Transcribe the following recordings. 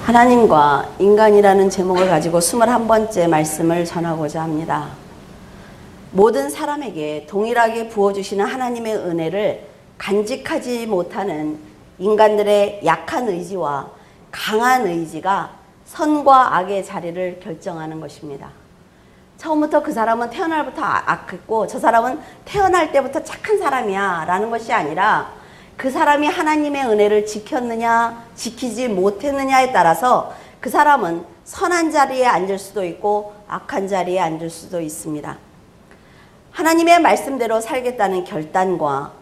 하나님과 인간이라는 제목을 가지고 21번째 말씀을 전하고자 합니다. 모든 사람에게 동일하게 부어주시는 하나님의 은혜를 간직하지 못하는 인간들의 약한 의지와 강한 의지가 선과 악의 자리를 결정하는 것입니다. 처음부터 그 사람은 태어날부터 악했고 저 사람은 태어날 때부터 착한 사람이야 라는 것이 아니라 그 사람이 하나님의 은혜를 지켰느냐 지키지 못했느냐에 따라서 그 사람은 선한 자리에 앉을 수도 있고 악한 자리에 앉을 수도 있습니다. 하나님의 말씀대로 살겠다는 결단과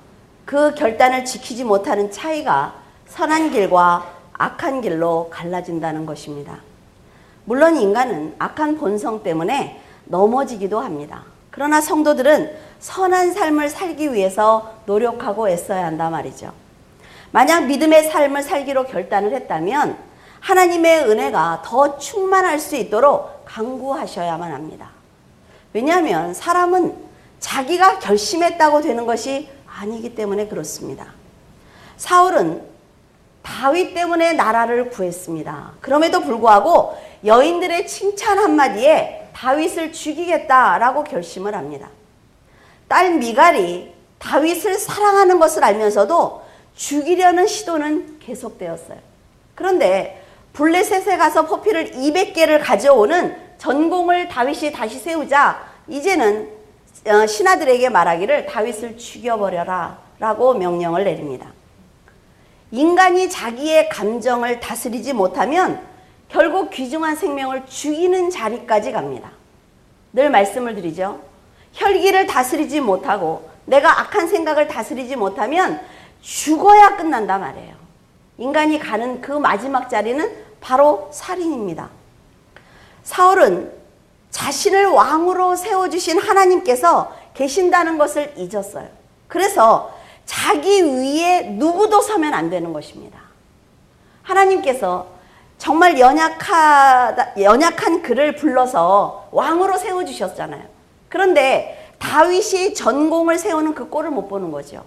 그 결단을 지키지 못하는 차이가 선한 길과 악한 길로 갈라진다는 것입니다. 물론 인간은 악한 본성 때문에 넘어지기도 합니다. 그러나 성도들은 선한 삶을 살기 위해서 노력하고 애써야 한단 말이죠. 만약 믿음의 삶을 살기로 결단을 했다면 하나님의 은혜가 더 충만할 수 있도록 간구하셔야만 합니다. 왜냐하면 사람은 자기가 결심했다고 되는 것이 아니기 때문에 그렇습니다. 사울은 다윗 때문에 나라를 구했습니다. 그럼에도 불구하고 여인들의 칭찬 한마디에 다윗을 죽이겠다라고 결심을 합니다. 딸 미갈이 다윗을 사랑하는 것을 알면서도 죽이려는 시도는 계속되었어요. 그런데 블레셋에 가서 포피를 200개를 가져오는 전공을 다윗이 다시 세우자 이제는 신하들에게 말하기를 다윗을 죽여버려라 라고 명령을 내립니다. 인간이 자기의 감정을 다스리지 못하면 결국 귀중한 생명을 죽이는 자리까지 갑니다. 늘 말씀을 드리죠. 혈기를 다스리지 못하고 내가 악한 생각을 다스리지 못하면 죽어야 끝난단 말이에요. 인간이 가는 그 마지막 자리는 바로 살인입니다. 사울은 자신을 왕으로 세워주신 하나님께서 계신다는 것을 잊었어요. 그래서 자기 위에 누구도 서면 안 되는 것입니다. 하나님께서 정말 연약한 그를 불러서 왕으로 세워주셨잖아요. 그런데 다윗이 전공을 세우는 그 꼴을 못 보는 거죠.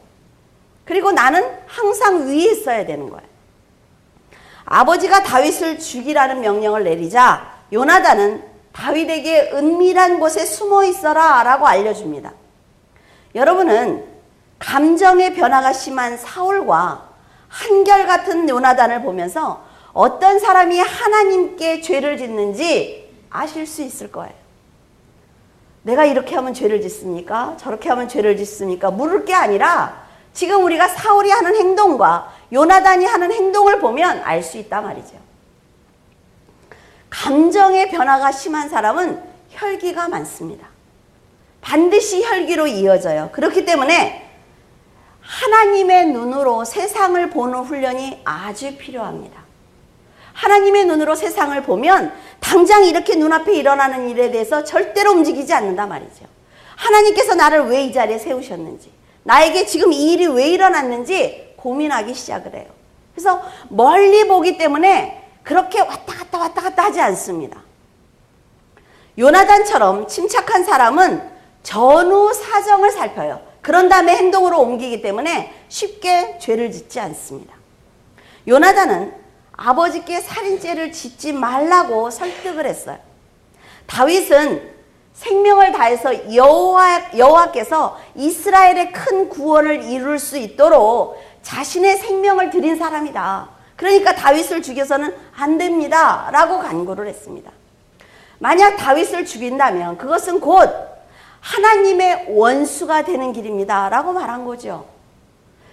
그리고 나는 항상 위에 있어야 되는 거예요. 아버지가 다윗을 죽이라는 명령을 내리자 요나단은 다윗에게 은밀한 곳에 숨어 있어라 라고 알려줍니다. 여러분은 감정의 변화가 심한 사울과 한결같은 요나단을 보면서 어떤 사람이 하나님께 죄를 짓는지 아실 수 있을 거예요. 내가 이렇게 하면 죄를 짓습니까? 저렇게 하면 죄를 짓습니까? 물을 게 아니라 지금 우리가 사울이 하는 행동과 요나단이 하는 행동을 보면 알 수 있단 말이죠. 감정의 변화가 심한 사람은 혈기가 많습니다. 반드시 혈기로 이어져요. 그렇기 때문에 하나님의 눈으로 세상을 보는 훈련이 아주 필요합니다. 하나님의 눈으로 세상을 보면 당장 이렇게 눈앞에 일어나는 일에 대해서 절대로 움직이지 않는단 말이죠. 하나님께서 나를 왜 이 자리에 세우셨는지, 나에게 지금 이 일이 왜 일어났는지 고민하기 시작을 해요. 그래서 멀리 보기 때문에 그렇게 왔다 갔다 하지 않습니다. 요나단처럼 침착한 사람은 전후 사정을 살펴요. 그런 다음에 행동으로 옮기기 때문에 쉽게 죄를 짓지 않습니다. 요나단은 아버지께 살인죄를 짓지 말라고 설득을 했어요. 다윗은 생명을 다해서 여호와께서 이스라엘의 큰 구원을 이룰 수 있도록 자신의 생명을 드린 사람이다. 그러니까 다윗을 죽여서는 안 됩니다 라고 간구를 했습니다. 만약 다윗을 죽인다면 그것은 곧 하나님의 원수가 되는 길입니다 라고 말한 거죠.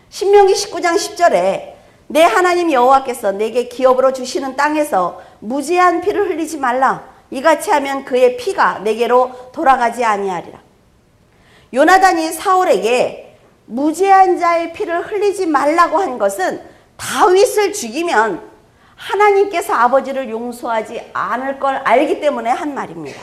신명기 19장 10절에 내 하나님 여호와께서 내게 기업으로 주시는 땅에서 무죄한 피를 흘리지 말라. 이같이 하면 그의 피가 내게로 돌아가지 아니하리라. 요나단이 사울에게 무죄한 자의 피를 흘리지 말라고 한 것은 다윗을 죽이면 하나님께서 아버지를 용서하지 않을 걸 알기 때문에 한 말입니다.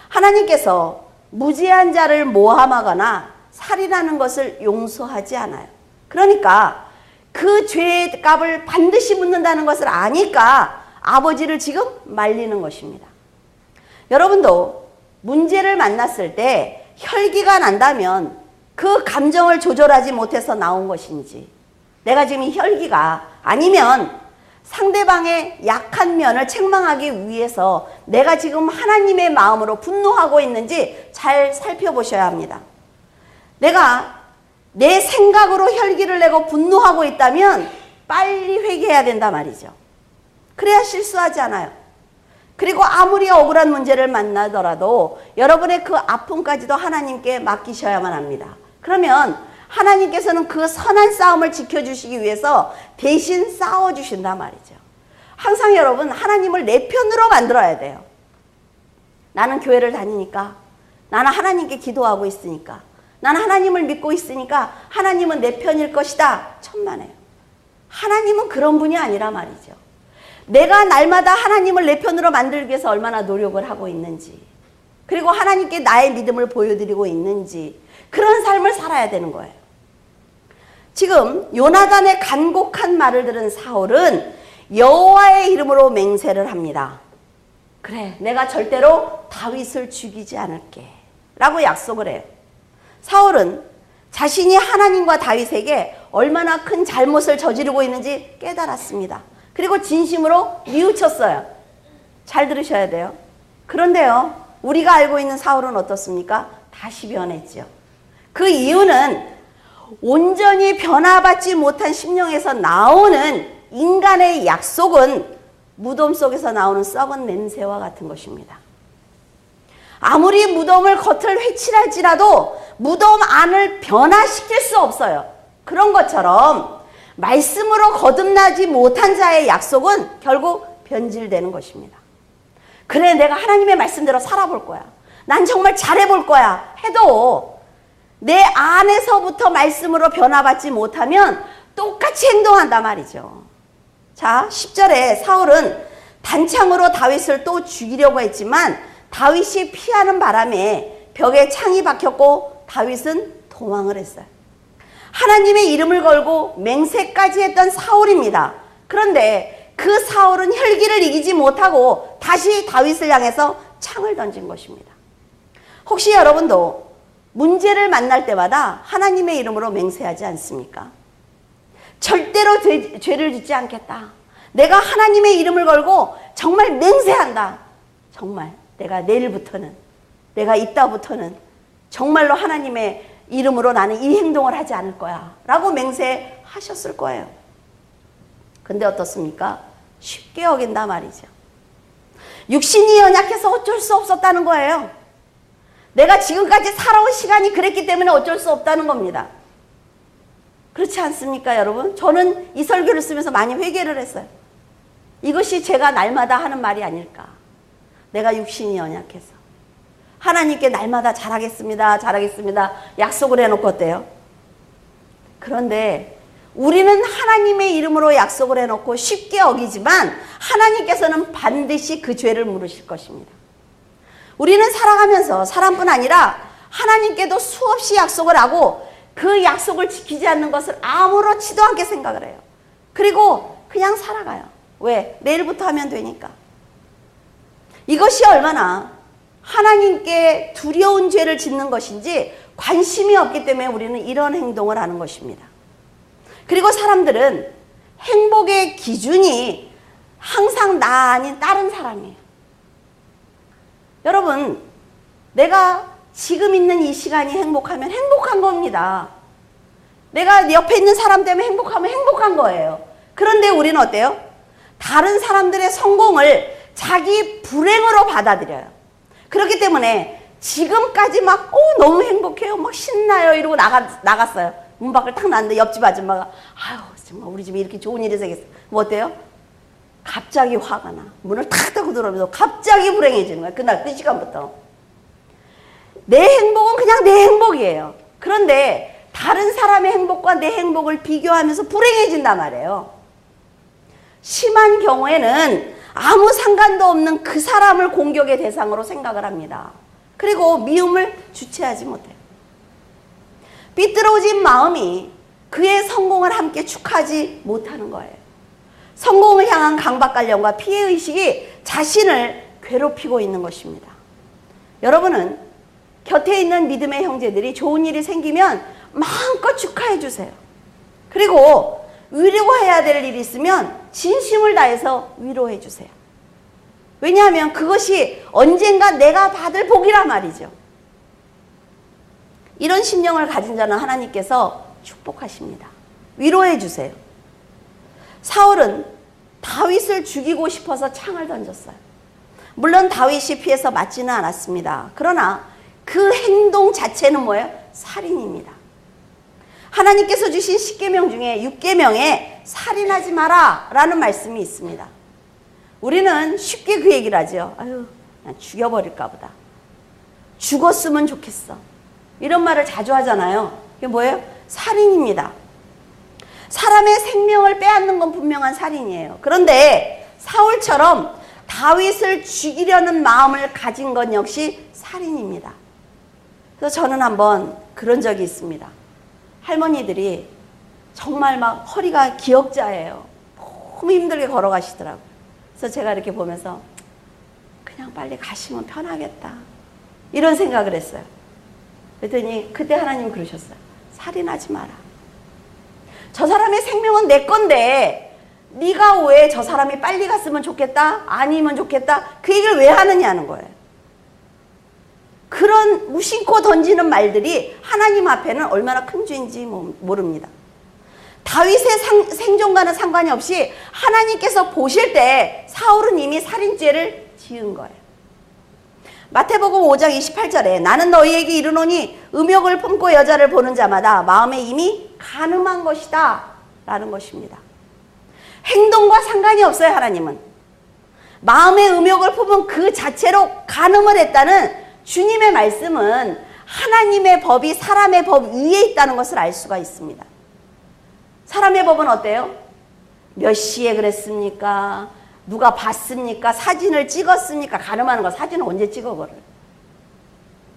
하나님께서 무죄한 자를 모함하거나 살인하는 것을 용서하지 않아요. 그러니까 그 죄의 값을 반드시 묻는다는 것을 아니까 아버지를 지금 말리는 것입니다. 여러분도 문제를 만났을 때 혈기가 난다면 그 감정을 조절하지 못해서 나온 것인지, 내가 지금 이 혈기가 아니면 상대방의 약한 면을 책망하기 위해서 내가 지금 하나님의 마음으로 분노하고 있는지 잘 살펴보셔야 합니다. 내가 내 생각으로 혈기를 내고 분노하고 있다면 빨리 회개해야 된단 말이죠. 그래야 실수하지 않아요. 그리고 아무리 억울한 문제를 만나더라도 여러분의 그 아픔까지도 하나님께 맡기셔야만 합니다. 그러면 하나님께서는 그 선한 싸움을 지켜주시기 위해서 대신 싸워주신단 말이죠. 항상 여러분 하나님을 내 편으로 만들어야 돼요. 나는 교회를 다니니까, 나는 하나님께 기도하고 있으니까, 나는 하나님을 믿고 있으니까 하나님은 내 편일 것이다. 천만에요. 하나님은 그런 분이 아니라 말이죠. 내가 날마다 하나님을 내 편으로 만들기 위해서 얼마나 노력을 하고 있는지, 그리고 하나님께 나의 믿음을 보여드리고 있는지, 그런 삶을 살아야 되는 거예요. 지금 요나단의 간곡한 말을 들은 사울은 여호와의 이름으로 맹세를 합니다. 그래, 내가 절대로 다윗을 죽이지 않을게 라고 약속을 해요. 사울은 자신이 하나님과 다윗에게 얼마나 큰 잘못을 저지르고 있는지 깨달았습니다. 그리고 진심으로 뉘우쳤어요. 잘 들으셔야 돼요. 그런데요, 우리가 알고 있는 사울은 어떻습니까? 다시 변했죠. 그 이유는 온전히 변화받지 못한 심령에서 나오는 인간의 약속은 무덤 속에서 나오는 썩은 냄새와 같은 것입니다. 아무리 무덤을 겉을 회칠할지라도 무덤 안을 변화시킬 수 없어요. 그런 것처럼 말씀으로 거듭나지 못한 자의 약속은 결국 변질되는 것입니다. 그래, 내가 하나님의 말씀대로 살아볼 거야, 난 정말 잘해볼 거야 해도 내 안에서부터 말씀으로 변화받지 못하면 똑같이 행동한단 말이죠. 자, 10절에 사울은 단창으로 다윗을 또 죽이려고 했지만 다윗이 피하는 바람에 벽에 창이 박혔고 다윗은 도망을 했어요. 하나님의 이름을 걸고 맹세까지 했던 사울입니다. 그런데 그 사울은 혈기를 이기지 못하고 다시 다윗을 향해서 창을 던진 것입니다. 혹시 여러분도 문제를 만날 때마다 하나님의 이름으로 맹세하지 않습니까? 절대로 죄를 짓지 않겠다. 내가 하나님의 이름을 걸고 정말 맹세한다. 정말 내가 내일부터는, 내가 이따부터는 정말로 하나님의 이름으로 나는 이 행동을 하지 않을 거야 라고 맹세하셨을 거예요. 근데 어떻습니까? 쉽게 어긴다 말이죠. 육신이 연약해서 어쩔 수 없었다는 거예요. 내가 지금까지 살아온 시간이 그랬기 때문에 어쩔 수 없다는 겁니다. 그렇지 않습니까, 여러분? 저는 이 설교를 쓰면서 많이 회개를 했어요. 이것이 제가 날마다 하는 말이 아닐까. 내가 육신이 연약해서 하나님께 날마다 잘하겠습니다, 잘하겠습니다 약속을 해놓고 어때요? 그런데 우리는 하나님의 이름으로 약속을 해놓고 쉽게 어기지만 하나님께서는 반드시 그 죄를 물으실 것입니다. 우리는 살아가면서 사람뿐 아니라 하나님께도 수없이 약속을 하고 그 약속을 지키지 않는 것을 아무렇지도 않게 생각을 해요. 그리고 그냥 살아가요. 왜? 내일부터 하면 되니까. 이것이 얼마나 하나님께 두려운 죄를 짓는 것인지 관심이 없기 때문에 우리는 이런 행동을 하는 것입니다. 그리고 사람들은 행복의 기준이 항상 나 아닌 다른 사람이에요. 여러분, 내가 지금 있는 이 시간이 행복하면 행복한 겁니다. 내가 옆에 있는 사람 때문에 행복하면 행복한 거예요. 그런데 우리는 어때요? 다른 사람들의 성공을 자기 불행으로 받아들여요. 그렇기 때문에 지금까지 막 너무 행복해요, 막 신나요 이러고 나갔어요. 문 밖을 탁 나왔는데 옆집 아줌마가 아유 정말 우리 집에 이렇게 좋은 일이 생겼어. 뭐 어때요? 갑자기 화가 나. 문을 탁 닫고 들어오면서 갑자기 불행해지는 거야. 그날 그 시간부터. 내 행복은 그냥 내 행복이에요. 그런데 다른 사람의 행복과 내 행복을 비교하면서 불행해진단 말이에요. 심한 경우에는 아무 상관도 없는 그 사람을 공격의 대상으로 생각을 합니다. 그리고 미움을 주체하지 못해요. 삐뚤어진 마음이 그의 성공을 함께 축하하지 못하는 거예요. 성공을 향한 강박관념과 피해의식이 자신을 괴롭히고 있는 것입니다. 여러분은 곁에 있는 믿음의 형제들이 좋은 일이 생기면 마음껏 축하해 주세요. 그리고 위로해야 될 일이 있으면 진심을 다해서 위로해 주세요. 왜냐하면 그것이 언젠가 내가 받을 복이란 말이죠. 이런 심령을 가진 자는 하나님께서 축복하십니다. 위로해 주세요. 사울은 다윗을 죽이고 싶어서 창을 던졌어요. 물론 다윗이 피해서 맞지는 않았습니다. 그러나 그 행동 자체는 뭐예요? 살인입니다. 하나님께서 주신 10계명 중에 6계명에 살인하지 마라 라는 말씀이 있습니다. 우리는 쉽게 그 얘기를 하죠. 아유, 그냥 죽여버릴까 보다. 죽었으면 좋겠어. 이런 말을 자주 하잖아요. 이게 뭐예요? 살인입니다. 사람의 생명을 빼앗는 건 분명한 살인이에요. 그런데 사울처럼 다윗을 죽이려는 마음을 가진 건 역시 살인입니다. 그래서 저는 한번 그런 적이 있습니다. 할머니들이 정말 막 허리가 기역자예요. 너무 힘들게 걸어가시더라고요. 그래서 제가 이렇게 보면서 그냥 빨리 가시면 편하겠다. 이런 생각을 했어요. 그랬더니 그때 하나님 그러셨어요. 살인하지 마라. 저 사람의 생명은 내 건데 네가 왜 저 사람이 빨리 갔으면 좋겠다? 아니면 좋겠다? 그 얘기를 왜 하느냐는 거예요. 그런 무심코 던지는 말들이 하나님 앞에는 얼마나 큰 죄인지 모릅니다. 다윗의 생존과는 상관이 없이 하나님께서 보실 때 사울은 이미 살인죄를 지은 거예요. 마태복음 5장 28절에 나는 너희에게 이르노니 음욕을 품고 여자를 보는 자마다 마음에 이미 간음한 것이다 라는 것입니다. 행동과 상관이 없어요. 하나님은 마음의 음욕을 품은 그 자체로 간음을 했다는 주님의 말씀은 하나님의 법이 사람의 법 위에 있다는 것을 알 수가 있습니다. 사람의 법은 어때요? 몇 시에 그랬습니까? 누가 봤습니까? 사진을 찍었습니까? 간음하는 거 사진을 언제 찍어버려요?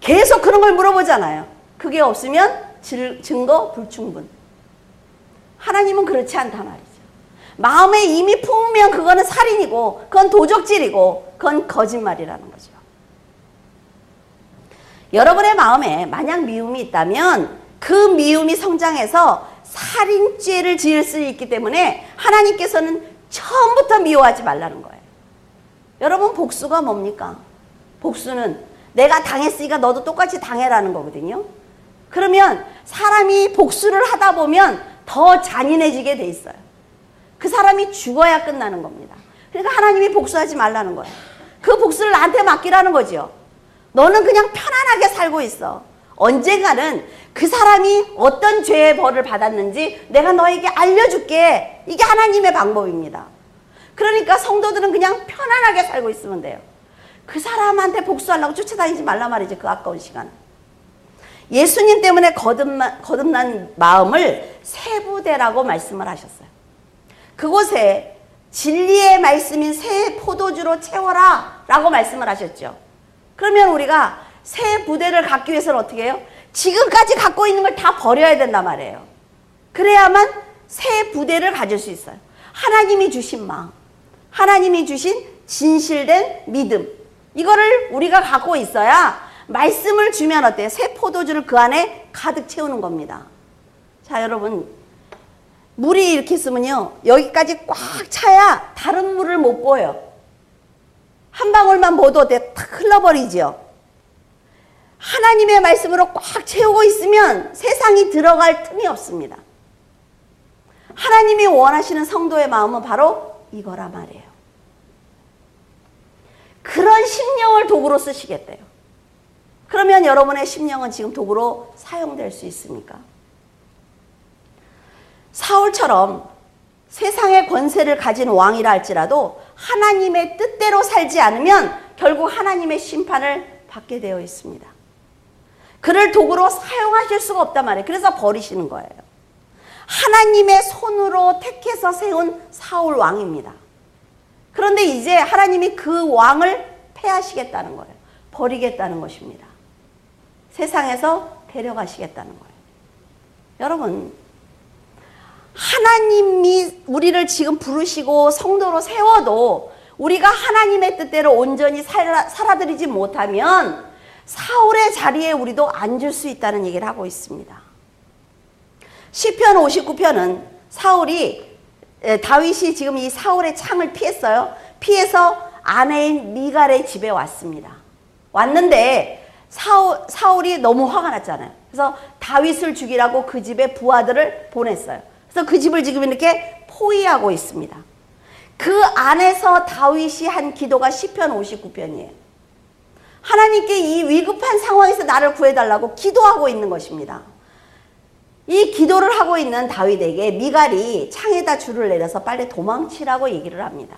계속 그런 걸 물어보잖아요. 그게 없으면 증거 불충분. 하나님은 그렇지 않단 말이죠. 마음에 이미 품으면 그거는 살인이고 그건 도적질이고 그건 거짓말이라는 거죠. 여러분의 마음에 만약 미움이 있다면 그 미움이 성장해서 살인죄를 지을 수 있기 때문에 하나님께서는 처음부터 미워하지 말라는 거예요. 여러분 복수가 뭡니까? 복수는 내가 당했으니까 너도 똑같이 당해라는 거거든요. 그러면 사람이 복수를 하다 보면 더 잔인해지게 돼 있어요. 그 사람이 죽어야 끝나는 겁니다. 그러니까 하나님이 복수하지 말라는 거예요. 그 복수를 나한테 맡기라는 거죠. 너는 그냥 편안하게 살고 있어. 언젠가는 그 사람이 어떤 죄의 벌을 받았는지 내가 너에게 알려줄게. 이게 하나님의 방법입니다. 그러니까 성도들은 그냥 편안하게 살고 있으면 돼요. 그 사람한테 복수하려고 쫓아다니지 말란 말이죠. 그 아까운 시간. 예수님 때문에 거듭난 마음을 새 부대라고 말씀을 하셨어요. 그곳에 진리의 말씀인 새 포도주로 채워라 라고 말씀을 하셨죠. 그러면 우리가 새 부대를 갖기 위해서는 어떻게 해요? 지금까지 갖고 있는 걸 다 버려야 된단 말이에요. 그래야만 새 부대를 가질 수 있어요. 하나님이 주신 마음, 하나님이 주신 진실된 믿음, 이거를 우리가 갖고 있어야 말씀을 주면 어때요? 새 포도주를 그 안에 가득 채우는 겁니다. 자, 여러분, 물이 이렇게 있으면요, 여기까지 꽉 차야 다른 물을 못 보여요. 한 방울만 보도 어때? 탁 흘러버리죠. 하나님의 말씀으로 꽉 채우고 있으면 세상이 들어갈 틈이 없습니다. 하나님이 원하시는 성도의 마음은 바로 이거라 말이에요. 그런 심령을 도구로 쓰시겠대요. 그러면 여러분의 심령은 지금 도구로 사용될 수 있습니까? 사울처럼 세상의 권세를 가진 왕이라 할지라도 하나님의 뜻대로 살지 않으면 결국 하나님의 심판을 받게 되어 있습니다. 그를 도구로 사용하실 수가 없단 말이에요. 그래서 버리시는 거예요. 하나님의 손으로 택해서 세운 사울 왕입니다. 그런데 이제 하나님이 그 왕을 패하시겠다는 거예요. 버리겠다는 것입니다. 세상에서 데려가시겠다는 거예요. 여러분, 하나님이 우리를 지금 부르시고 성도로 세워도 우리가 하나님의 뜻대로 온전히 살아들이지 못하면 사울의 자리에 우리도 앉을 수 있다는 얘기를 하고 있습니다. 시편 59편은 다윗이 지금 이 사울의 창을 피했어요. 피해서 아내인 미갈의 집에 왔습니다. 왔는데 사울이 너무 화가 났잖아요. 그래서 다윗을 죽이라고 그 집에 부하들을 보냈어요. 그래서 그 집을 지금 이렇게 포위하고 있습니다. 그 안에서 다윗이 한 기도가 시편 59편이에요. 하나님께 이 위급한 상황에서 나를 구해달라고 기도하고 있는 것입니다. 이 기도를 하고 있는 다윗에게 미갈이 창에다 줄을 내려서 빨리 도망치라고 얘기를 합니다.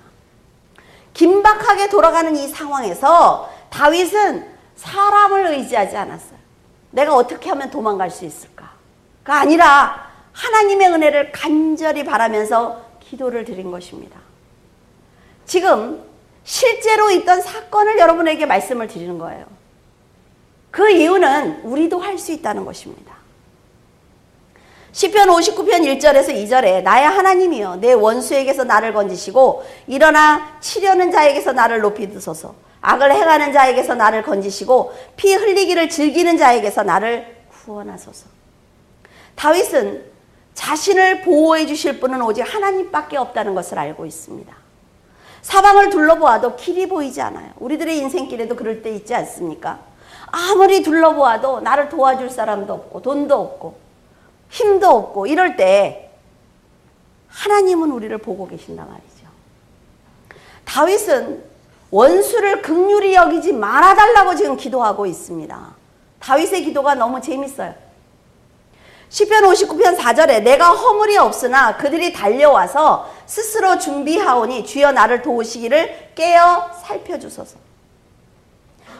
긴박하게 돌아가는 이 상황에서 다윗은 사람을 의지하지 않았어요. 내가 어떻게 하면 도망갈 수 있을까? 가 아니라 하나님의 은혜를 간절히 바라면서 기도를 드린 것입니다. 지금 실제로 있던 사건을 여러분에게 말씀을 드리는 거예요. 그 이유는 우리도 할 수 있다는 것입니다. 시편 59편 1절에서 2절에 나의 하나님이여 내 원수에게서 나를 건지시고 일어나 치려는 자에게서 나를 높이 드소서. 악을 행하는 자에게서 나를 건지시고 피 흘리기를 즐기는 자에게서 나를 구원하소서. 다윗은 자신을 보호해 주실 분은 오직 하나님밖에 없다는 것을 알고 있습니다. 사방을 둘러보아도 길이 보이지 않아요. 우리들의 인생길에도 그럴 때 있지 않습니까? 아무리 둘러보아도 나를 도와줄 사람도 없고 돈도 없고 힘도 없고 이럴 때 하나님은 우리를 보고 계신단 말이죠. 다윗은 원수를 긍휼히 여기지 말아달라고 지금 기도하고 있습니다. 다윗의 기도가 너무 재밌어요. 시편 59편 4절에 내가 허물이 없으나 그들이 달려와서 스스로 준비하오니 주여 나를 도우시기를 깨어 살펴주소서.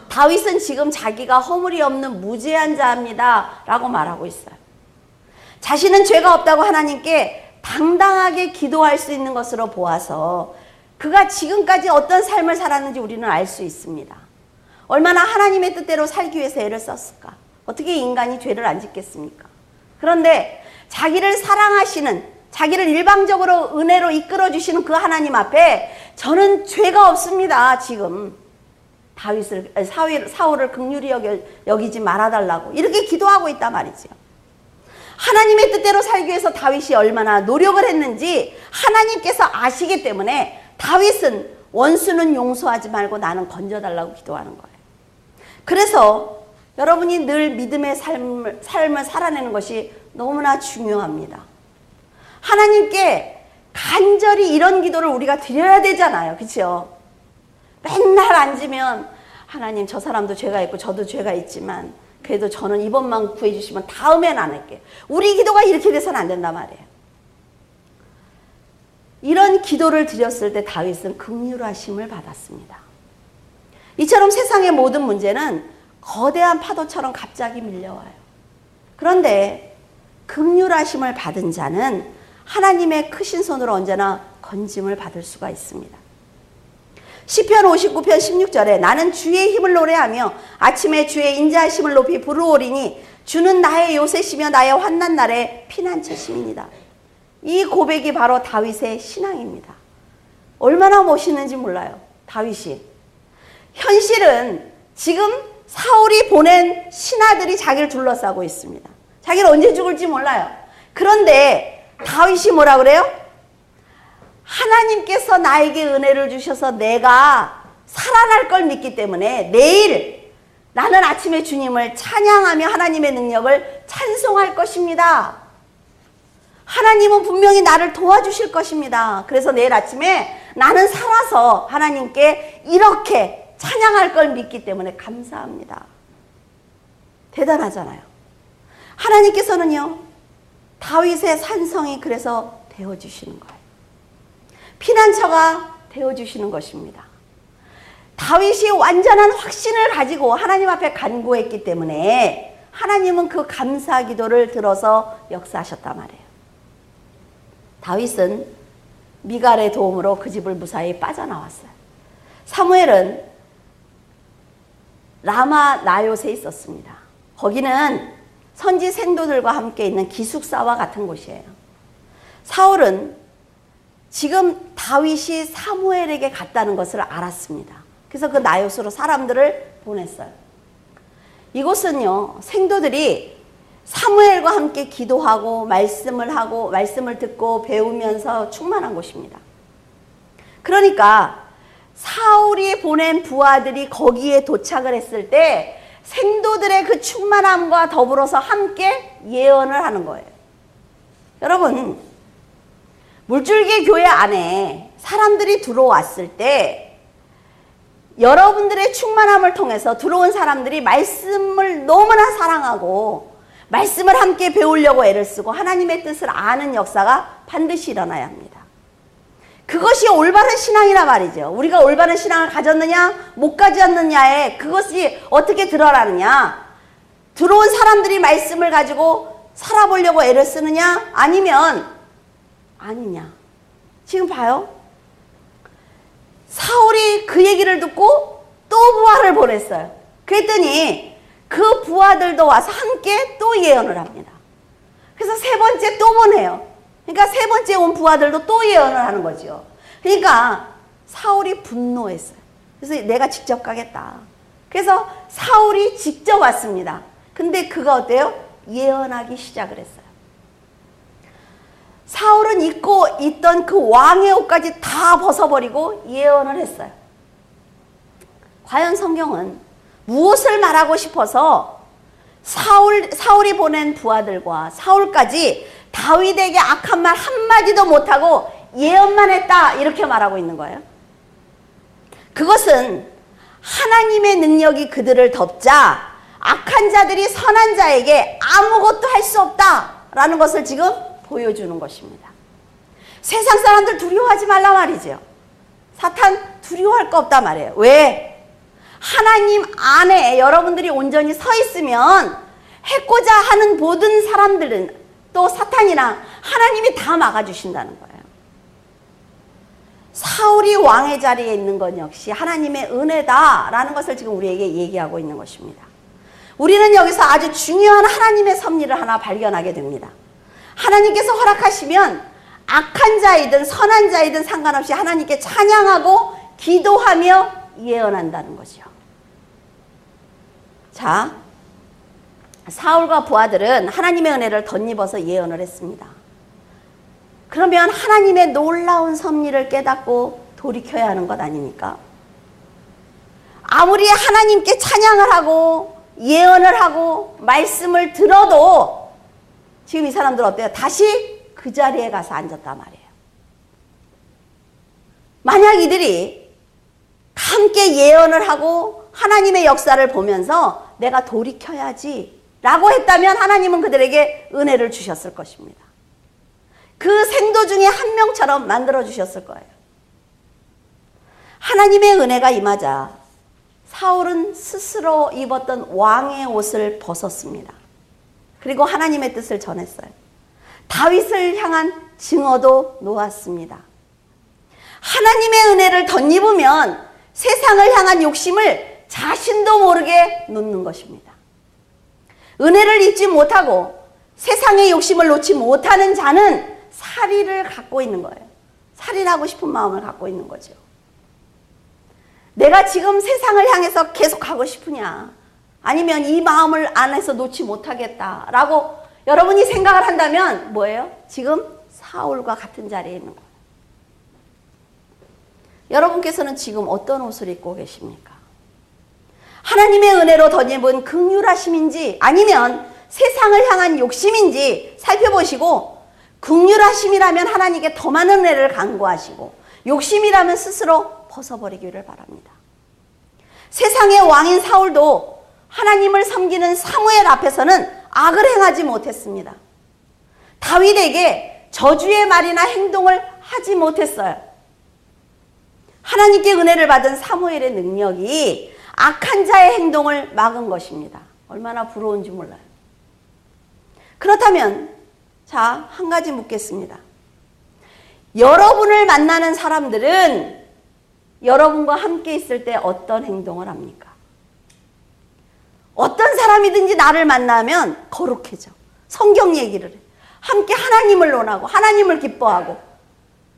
다윗은 지금 자기가 허물이 없는 무죄한 자입니다 라고 말하고 있어요. 자신은 죄가 없다고 하나님께 당당하게 기도할 수 있는 것으로 보아서 그가 지금까지 어떤 삶을 살았는지 우리는 알 수 있습니다. 얼마나 하나님의 뜻대로 살기 위해서 애를 썼을까? 어떻게 인간이 죄를 안 짓겠습니까? 그런데 자기를 사랑하시는, 자기를 일방적으로 은혜로 이끌어주시는 그 하나님 앞에 저는 죄가 없습니다. 지금 사울을 긍휼히 여기지 말아달라고 이렇게 기도하고 있단 말이죠. 하나님의 뜻대로 살기 위해서 다윗이 얼마나 노력을 했는지 하나님께서 아시기 때문에 다윗은 원수는 용서하지 말고 나는 건져달라고 기도하는 거예요. 그래서 여러분이 늘 믿음의 삶을 살아내는 것이 너무나 중요합니다. 하나님께 간절히 이런 기도를 우리가 드려야 되잖아요. 그렇죠? 맨날 앉으면 하나님 저 사람도 죄가 있고 저도 죄가 있지만 그래도 저는 이번만 구해주시면 다음엔 안 할게요. 우리 기도가 이렇게 돼서는 안 된단 말이에요. 이런 기도를 드렸을 때 다윗은 긍휼하심을 받았습니다. 이처럼 세상의 모든 문제는 거대한 파도처럼 갑자기 밀려와요. 그런데 긍휼하심을 받은 자는 하나님의 크신 손으로 언제나 건짐을 받을 수가 있습니다. 시편 59편 16절에 나는 주의 힘을 노래하며 아침에 주의 인자하심을 높이 부르오리니 주는 나의 요새시며 나의 환난 날의 피난처심이니이다. 이 고백이 바로 다윗의 신앙입니다. 얼마나 멋있는지 몰라요. 다윗이. 현실은 지금 사울이 보낸 신하들이 자기를 둘러싸고 있습니다. 자기를 언제 죽을지 몰라요. 그런데 다윗이 뭐라 그래요? 하나님께서 나에게 은혜를 주셔서 내가 살아날 걸 믿기 때문에 내일 나는 아침에 주님을 찬양하며 하나님의 능력을 찬송할 것입니다. 하나님은 분명히 나를 도와주실 것입니다. 그래서 내일 아침에 나는 살아서 하나님께 이렇게 찬양할 걸 믿기 때문에 감사합니다. 대단하잖아요. 하나님께서는요, 다윗의 산성이 그래서 되어주시는 거예요. 피난처가 되어주시는 것입니다. 다윗이 완전한 확신을 가지고 하나님 앞에 간구했기 때문에 하나님은 그 감사 기도를 들어서 역사하셨단 말이에요. 다윗은 미갈의 도움으로 그 집을 무사히 빠져나왔어요. 사무엘은 라마 나요트에 있었습니다. 거기는 선지 생도들과 함께 있는 기숙사와 같은 곳이에요. 사울은 지금 다윗이 사무엘에게 갔다는 것을 알았습니다. 그래서 그 나요트로 사람들을 보냈어요. 이곳은요, 생도들이 사무엘과 함께 기도하고 말씀을 듣고 배우면서 충만한 곳입니다. 그러니까 사울이 보낸 부하들이 거기에 도착을 했을 때 생도들의 그 충만함과 더불어서 함께 예언을 하는 거예요. 여러분, 물줄기 교회 안에 사람들이 들어왔을 때 여러분들의 충만함을 통해서 들어온 사람들이 말씀을 너무나 사랑하고 말씀을 함께 배우려고 애를 쓰고 하나님의 뜻을 아는 역사가 반드시 일어나야 합니다. 그것이 올바른 신앙이라 말이죠. 우리가 올바른 신앙을 가졌느냐 못 가졌느냐에 그것이 어떻게 드러나느냐, 들어온 사람들이 말씀을 가지고 살아보려고 애를 쓰느냐 아니면 아니냐. 지금 봐요. 사울이 그 얘기를 듣고 또 부하를 보냈어요. 그랬더니 그 부하들도 와서 함께 또 예언을 합니다. 그래서 세 번째 또 보내요. 그러니까 세 번째 온 부하들도 또 예언을 하는 거죠. 그러니까 사울이 분노했어요. 그래서 내가 직접 가겠다. 그래서 사울이 직접 왔습니다. 근데 그가 어때요? 예언하기 시작을 했어요. 사울은 입고 있던 그 왕의 옷까지 다 벗어버리고 예언을 했어요. 과연 성경은 무엇을 말하고 싶어서 사울이 보낸 부하들과 사울까지 다윗에게 악한 말 한마디도 못하고 예언만 했다 이렇게 말하고 있는 거예요? 그것은 하나님의 능력이 그들을 덮자 악한 자들이 선한 자에게 아무것도 할 수 없다라는 것을 지금 보여주는 것입니다. 세상 사람들 두려워하지 말라 말이죠. 사탄 두려워할 거 없다 말이에요. 왜? 하나님 안에 여러분들이 온전히 서 있으면 해코자 하는 모든 사람들은 또 사탄이나 하나님이 다 막아주신다는 거예요. 사울이 왕의 자리에 있는 것 역시 하나님의 은혜다라는 것을 지금 우리에게 얘기하고 있는 것입니다. 우리는 여기서 아주 중요한 하나님의 섭리를 하나 발견하게 됩니다. 하나님께서 허락하시면 악한 자이든 선한 자이든 상관없이 하나님께 찬양하고 기도하며 예언한다는 거죠. 자, 사울과 부하들은 하나님의 은혜를 덧입어서 예언을 했습니다. 그러면 하나님의 놀라운 섭리를 깨닫고 돌이켜야 하는 것 아닙니까? 아무리 하나님께 찬양을 하고 예언을 하고 말씀을 들어도 지금 이 사람들 어때요? 다시 그 자리에 가서 앉았단 말이에요. 만약 이들이 함께 예언을 하고 하나님의 역사를 보면서 내가 돌이켜야지 라고 했다면 하나님은 그들에게 은혜를 주셨을 것입니다. 그 생도 중에 한 명처럼 만들어 주셨을 거예요. 하나님의 은혜가 임하자 사울은 스스로 입었던 왕의 옷을 벗었습니다. 그리고 하나님의 뜻을 전했어요. 다윗을 향한 증거도 놓았습니다. 하나님의 은혜를 덧입으면 세상을 향한 욕심을 자신도 모르게 놓는 것입니다. 은혜를 잊지 못하고 세상의 욕심을 놓지 못하는 자는 살인을 갖고 있는 거예요. 살인하고 싶은 마음을 갖고 있는 거죠. 내가 지금 세상을 향해서 계속 가고 싶으냐, 아니면 이 마음을 안에서 놓지 못하겠다라고 여러분이 생각을 한다면 뭐예요? 지금 사울과 같은 자리에 있는 거예요. 여러분께서는 지금 어떤 옷을 입고 계십니까? 하나님의 은혜로 덧입은 긍휼하심인지 아니면 세상을 향한 욕심인지 살펴보시고, 긍휼하심이라면 하나님께 더 많은 은혜를 간구하시고 욕심이라면 스스로 벗어버리기를 바랍니다. 세상의 왕인 사울도 하나님을 섬기는 사무엘 앞에서는 악을 행하지 못했습니다. 다윗에게 저주의 말이나 행동을 하지 못했어요. 하나님께 은혜를 받은 사무엘의 능력이 악한 자의 행동을 막은 것입니다. 얼마나 부러운지 몰라요. 그렇다면 자, 한 가지 묻겠습니다. 여러분을 만나는 사람들은 여러분과 함께 있을 때 어떤 행동을 합니까? 어떤 사람이든지 나를 만나면 거룩해져. 성경 얘기를 해. 함께 하나님을 논하고 하나님을 기뻐하고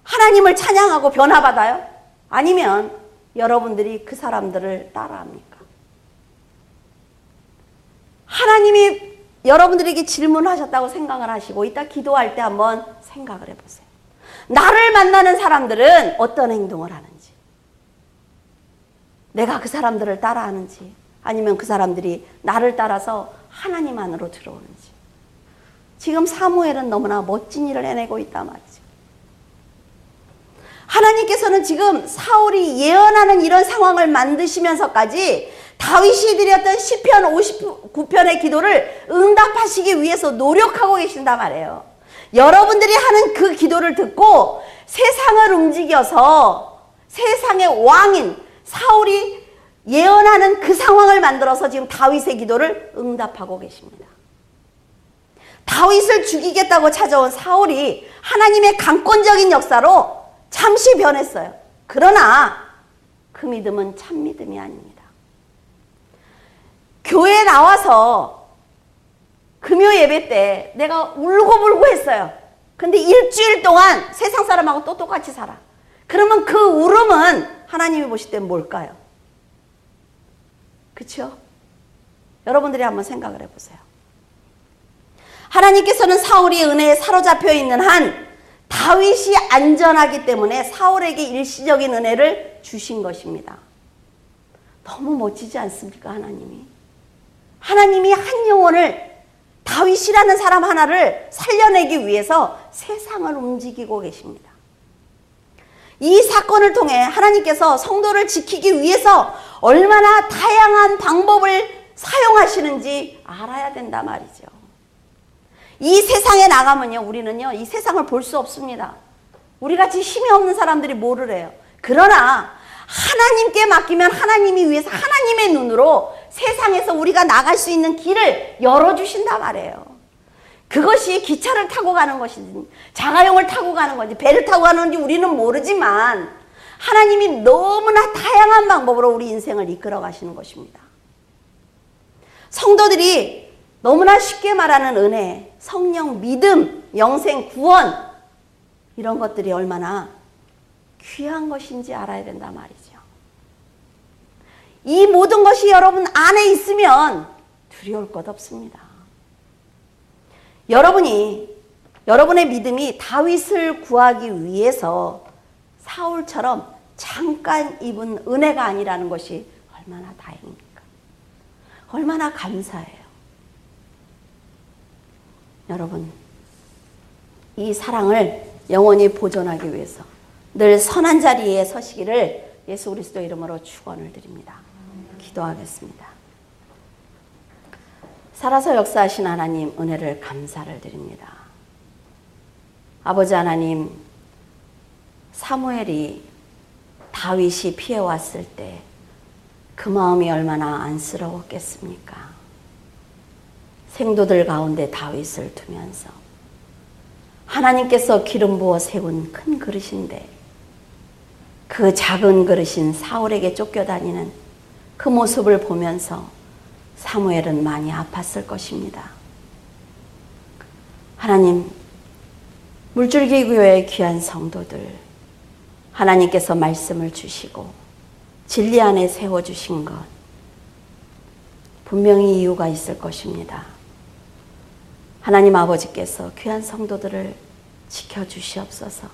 하나님을 찬양하고 변화받아요? 아니면 여러분들이 그 사람들을 따라합니까? 하나님이 여러분들에게 질문하셨다고 생각을 하시고 이따 기도할 때 한번 생각을 해보세요. 나를 만나는 사람들은 어떤 행동을 하는지, 내가 그 사람들을 따라하는지, 아니면 그 사람들이 나를 따라서 하나님 안으로 들어오는지. 지금 사무엘은 너무나 멋진 일을 해내고 있단 말이죠. 하나님께서는 지금 사울이 예언하는 이런 상황을 만드시면서까지 다윗이 드렸던 시편 59편의 기도를 응답하시기 위해서 노력하고 계신단 말이에요. 여러분들이 하는 그 기도를 듣고 세상을 움직여서 세상의 왕인 사울이 예언하는 그 상황을 만들어서 지금 다윗의 기도를 응답하고 계십니다. 다윗을 죽이겠다고 찾아온 사울이 하나님의 강권적인 역사로 잠시 변했어요. 그러나 그 믿음은 참 믿음이 아닙니다. 교회에 나와서 금요 예배 때 내가 울고불고 했어요. 근데 일주일 동안 세상 사람하고 또 똑같이 살아. 그러면 그 울음은 하나님이 보실 때 뭘까요? 그렇죠? 여러분들이 한번 생각을 해보세요. 하나님께서는 사울이 은혜에 사로잡혀 있는 한 다윗이 안전하기 때문에 사울에게 일시적인 은혜를 주신 것입니다. 너무 멋지지 않습니까? 하나님이 한 영혼을, 다윗이라는 사람 하나를 살려내기 위해서 세상을 움직이고 계십니다. 이 사건을 통해 하나님께서 성도를 지키기 위해서 얼마나 다양한 방법을 사용하시는지 알아야 된단 말이죠. 이 세상에 나가면요, 우리는요, 이 세상을 볼 수 없습니다. 우리같이 힘이 없는 사람들이 뭐를 해요? 그러나 하나님께 맡기면 하나님이 위해서 하나님의 눈으로 세상에서 우리가 나갈 수 있는 길을 열어주신단 말이에요. 그것이 기차를 타고 가는 것인지 자가용을 타고 가는 건지 배를 타고 가는 건지 우리는 모르지만 하나님이 너무나 다양한 방법으로 우리 인생을 이끌어 가시는 것입니다. 성도들이 너무나 쉽게 말하는 은혜, 성령, 믿음, 영생, 구원, 이런 것들이 얼마나 귀한 것인지 알아야 된단 말이죠. 이 모든 것이 여러분 안에 있으면 두려울 것 없습니다. 여러분의 믿음이 다윗을 구하기 위해서 사울처럼 잠깐 입은 은혜가 아니라는 것이 얼마나 다행입니까? 얼마나 감사해요. 여러분, 이 사랑을 영원히 보존하기 위해서 늘 선한 자리에 서시기를 예수 그리스도 이름으로 축원을 드립니다. 기도하겠습니다. 살아서 역사하신 하나님, 은혜를 감사를 드립니다. 아버지 하나님, 사무엘이 다윗이 피해왔을 때 그 마음이 얼마나 안쓰러웠겠습니까? 생도들 가운데 다윗을 두면서 하나님께서 기름 부어 세운 큰 그릇인데 그 작은 그릇인 사울에게 쫓겨다니는 그 모습을 보면서 사무엘은 많이 아팠을 것입니다. 하나님, 물줄기 교회의 귀한 성도들, 하나님께서 말씀을 주시고 진리 안에 세워주신 것 분명히 이유가 있을 것입니다. 하나님 아버지께서 귀한 성도들을 지켜주시옵소서.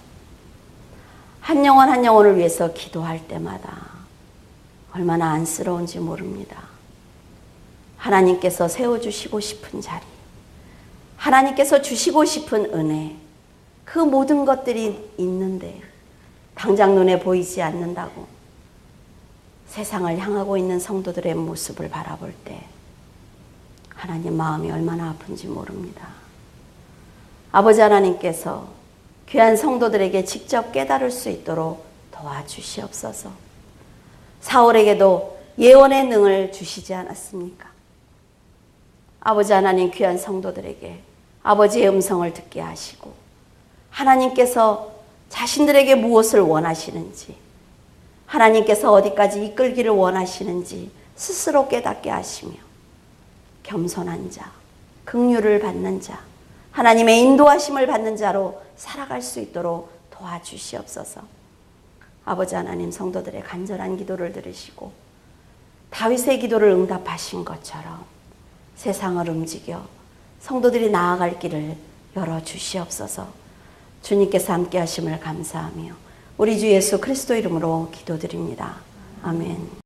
한 영혼 한 영혼을 위해서 기도할 때마다 얼마나 안쓰러운지 모릅니다. 하나님께서 세워주시고 싶은 자리, 하나님께서 주시고 싶은 은혜, 그 모든 것들이 있는데 당장 눈에 보이지 않는다고 세상을 향하고 있는 성도들의 모습을 바라볼 때 하나님 마음이 얼마나 아픈지 모릅니다. 아버지 하나님께서 귀한 성도들에게 직접 깨달을 수 있도록 도와주시옵소서. 사울에게도 예언의 능을 주시지 않았습니까? 아버지 하나님, 귀한 성도들에게 아버지의 음성을 듣게 하시고 하나님께서 자신들에게 무엇을 원하시는지, 하나님께서 어디까지 이끌기를 원하시는지 스스로 깨닫게 하시며 겸손한 자, 긍휼을 받는 자, 하나님의 인도하심을 받는 자로 살아갈 수 있도록 도와주시옵소서. 아버지 하나님, 성도들의 간절한 기도를 들으시고 다윗의 기도를 응답하신 것처럼 세상을 움직여 성도들이 나아갈 길을 열어주시옵소서. 주님께서 함께 하심을 감사하며 우리 주 예수 그리스도 이름으로 기도드립니다. 아멘.